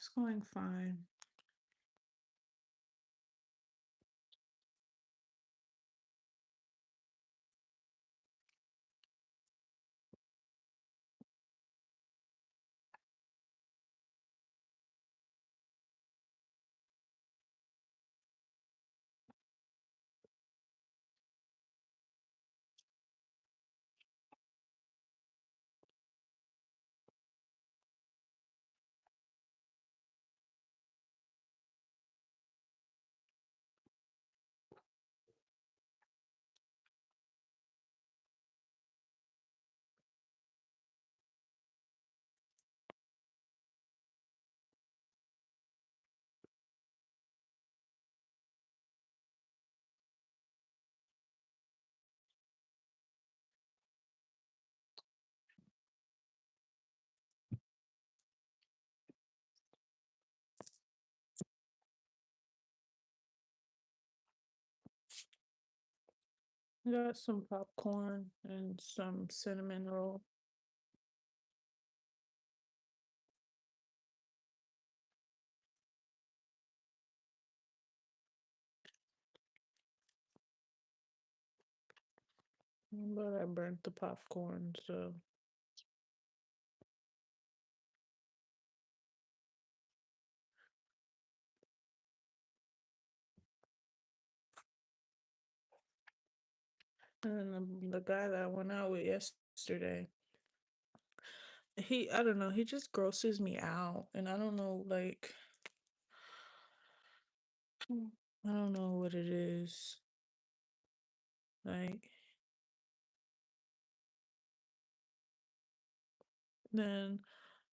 It's going fine. Got some popcorn and some cinnamon roll. But I burnt the popcorn, so and then the guy that I went out with yesterday, I don't know, he just grosses me out. And I don't know, like, I don't know what it is. Like, then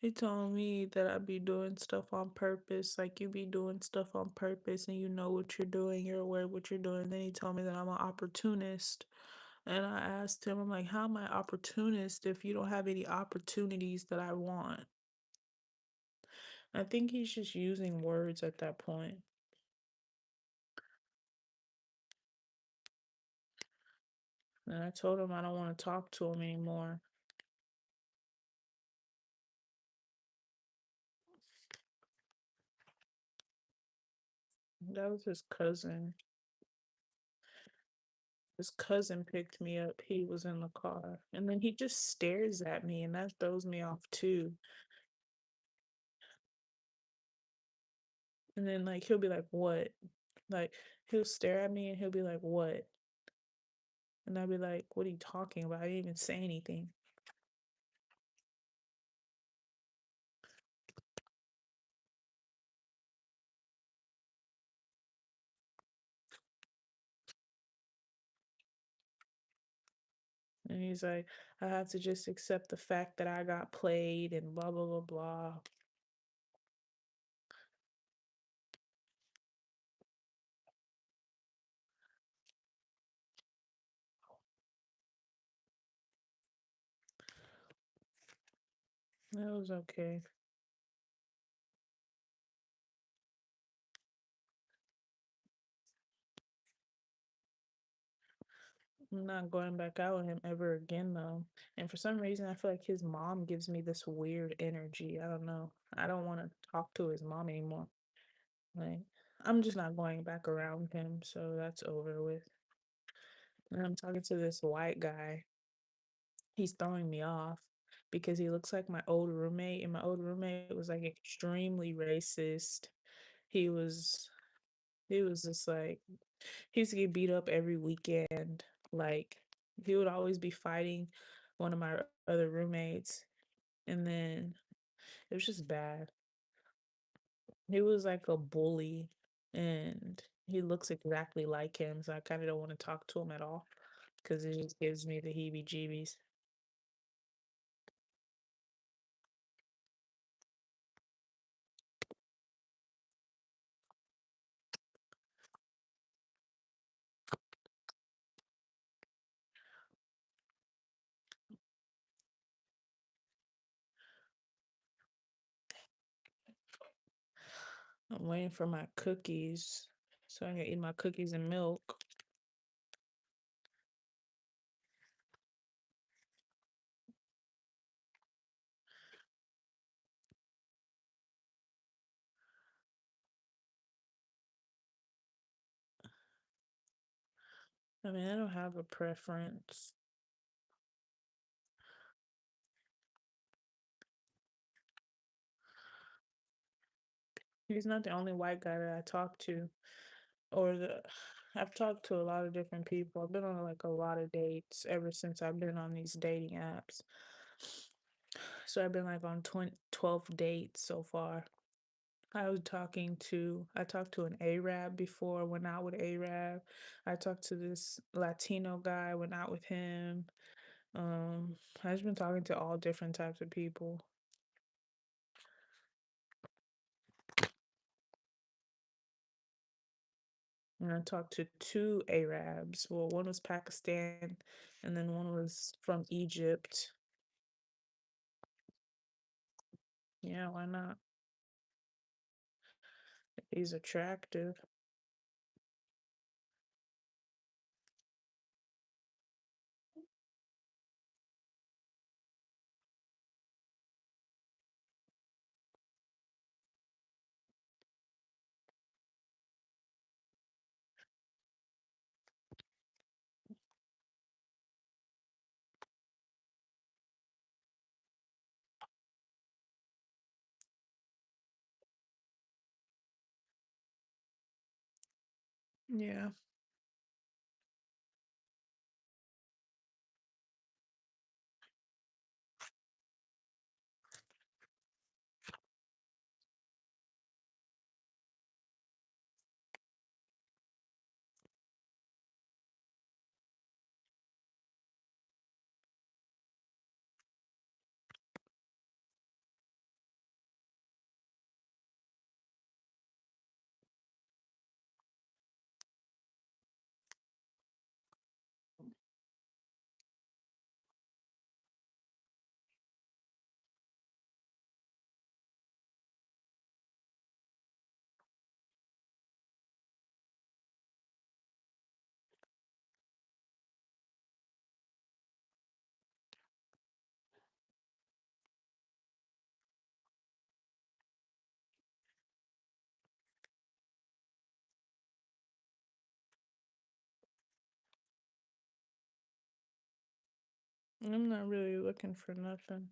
he told me that I be doing stuff on purpose. Like, you be doing stuff on purpose and you know what you're doing, you're aware of what you're doing. Then he told me that I'm an opportunist. And I asked him, I'm like, how am I opportunist if you don't have any opportunities that I want? I think he's just using words at that point. And I told him I don't want to talk to him anymore. That was his cousin. His cousin picked me up. He was in the car. And then he just stares at me, and that throws me off too. And then, like, he'll be like, "What?" Like, he'll stare at me and he'll be like, "What?" And I'll be like, "What are you talking about? I didn't even say anything." And he's like, "I have to just accept the fact that I got played and blah, blah, blah, blah." That was okay. I'm not going back out with him ever again, though. And for some reason, I feel like his mom gives me this weird energy. I don't know. I don't want to talk to his mom anymore. Like, I'm just not going back around him, so that's over with. And I'm talking to this white guy. He's throwing me off because he looks like my old roommate, and my old roommate was like extremely racist. He was he was just like he used to get beat up every weekend. Like, he would always be fighting one of my other roommates, and then it was just bad. He was like a bully, and he looks exactly like him, so I kind of don't want to talk to him at all because it just gives me the heebie-jeebies. I'm waiting for my cookies so I can eat my cookies and milk. I mean, I don't have a preference. He's not the only white guy that I talk to, or the I've talked to a lot of different people. I've been on like a lot of dates ever since I've been on these dating apps. So I've been like on 12 dates so far. I talked to an Arab before, went out with Arab. I talked to this Latino guy, went out with him. I've just been talking to all different types of people. And I talked to two Arabs. Well, one was Pakistan and then one was from Egypt. Yeah, why not? He's attractive. Yeah. I'm not really looking for nothing.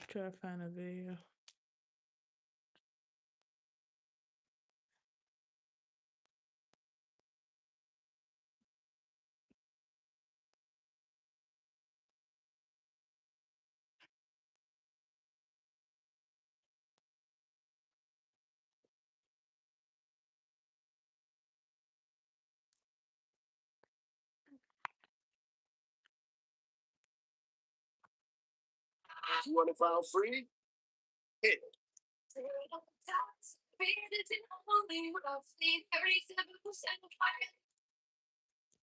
Try to find a video. You want to file free? Hit.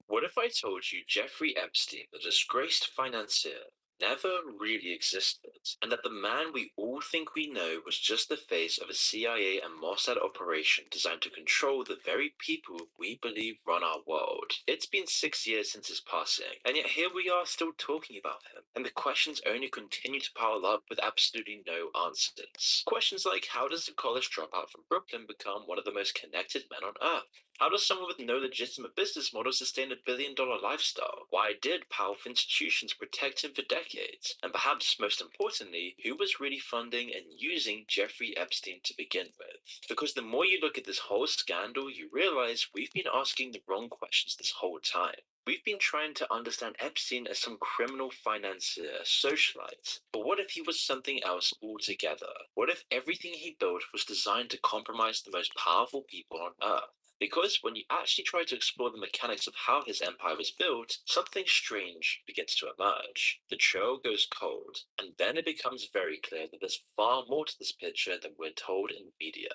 What if I told you Jeffrey Epstein, the disgraced financier, never really existed, and that the man we all think we know was just the face of a CIA and Mossad operation designed to control the very people we believe run our world? It's been 6 years since his passing, and yet here we are still talking about him, and the questions only continue to pile up with absolutely no answers. Questions like, how does a college dropout from Brooklyn become one of the most connected men on earth? How does someone with no legitimate business model sustain $1 billion lifestyle? Why did powerful institutions protect him for decades? And perhaps most importantly, who was really funding and using Jeffrey Epstein to begin with? Because the more you look at this whole scandal, you realize we've been asking the wrong questions this whole time. We've been trying to understand Epstein as some criminal financier, socialite. But what if he was something else altogether? What if everything he built was designed to compromise the most powerful people on Earth? Because when you actually try to explore the mechanics of how his empire was built, something strange begins to emerge. The trail goes cold, and then it becomes very clear that there's far more to this picture than we're told in the media.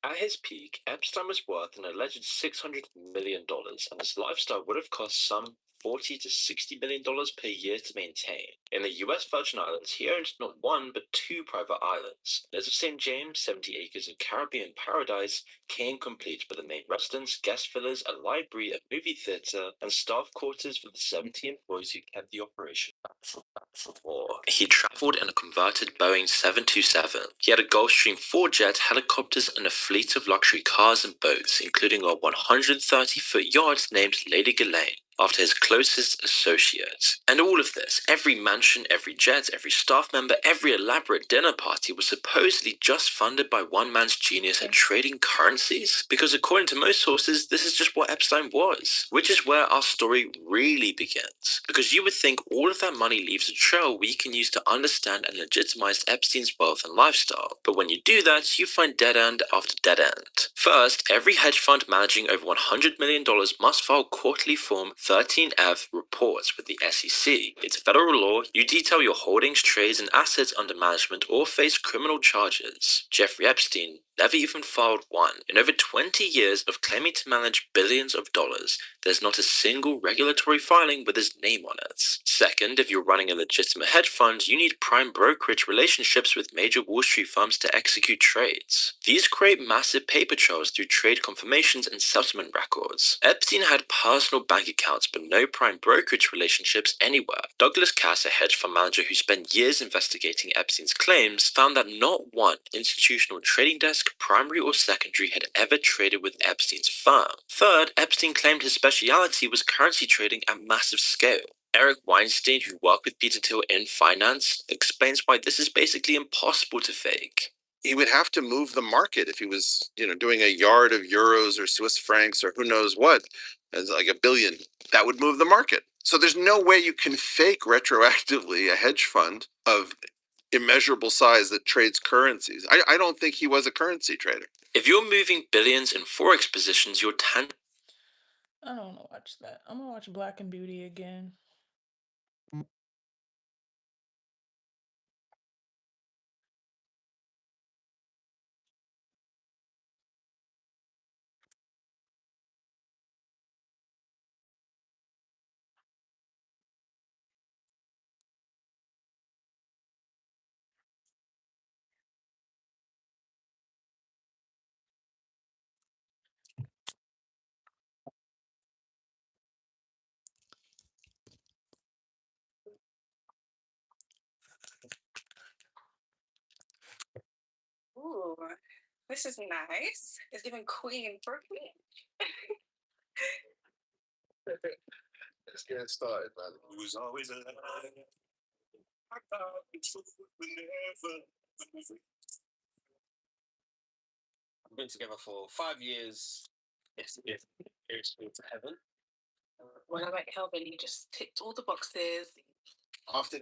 At his peak, Epstein was worth an alleged $600 million, and his lifestyle would have cost some $40 to $60 million per year to maintain. In the US Virgin Islands, he owned not one but two private islands. There's of St. James, 70 acres of Caribbean paradise, came complete with a main residence, guest villas, a library, a movie theater, and staff quarters for the 70 employees who kept the operation for war. He traveled in a converted Boeing 727. He had a Gulfstream 4 jet, helicopters, and a fleet of luxury cars and boats, including a 130-foot yacht named Lady Ghislaine, after his closest associate. And all of this, every mansion, every jet, every staff member, every elaborate dinner party was supposedly just funded by one man's genius at trading currencies? Because according to most sources, this is just what Epstein was. Which is where our story really begins. Because you would think all of that money leaves a trail we can use to understand and legitimize Epstein's wealth and lifestyle. But when you do that, you find dead end after dead end. First, every hedge fund managing over $100 million must file quarterly Form 13F reports with the SEC. It's federal law. You detail your holdings, trades, and assets under management or face criminal charges. Jeffrey Epstein never even filed one. In over 20 years of claiming to manage billions of dollars, there's not a single regulatory filing with his name on it. Second, if you're running a legitimate hedge fund, you need prime brokerage relationships with major Wall Street firms to execute trades. These create massive paper trails through trade confirmations and settlement records. Epstein had personal bank accounts but no prime brokerage relationships anywhere. Douglas Cass, a hedge fund manager who spent years investigating Epstein's claims, found that not one institutional trading desk, primary or secondary, had ever traded with Epstein's firm. Third, Epstein claimed his speciality was currency trading at massive scale. Eric Weinstein, who worked with Peter Thiel in finance, explains why this is basically impossible to fake. He would have to move the market if he was, doing a yard of euros or Swiss francs or who knows what, as like a billion. That would move the market. So there's no way you can fake retroactively a hedge fund of immeasurable size that trades currencies. I don't think he was a currency trader. If you're moving billions in forex positions, you're I don't want to watch that. I'm gonna watch Black and Beauty again. Ooh, this is nice. It's giving queen for queen. Let's get started, man. It was always a lie. I thought the truth would never. We've been together for 5 years. Yes, yes. Here's to heaven. When I met Kelvin, he just ticked all the boxes. After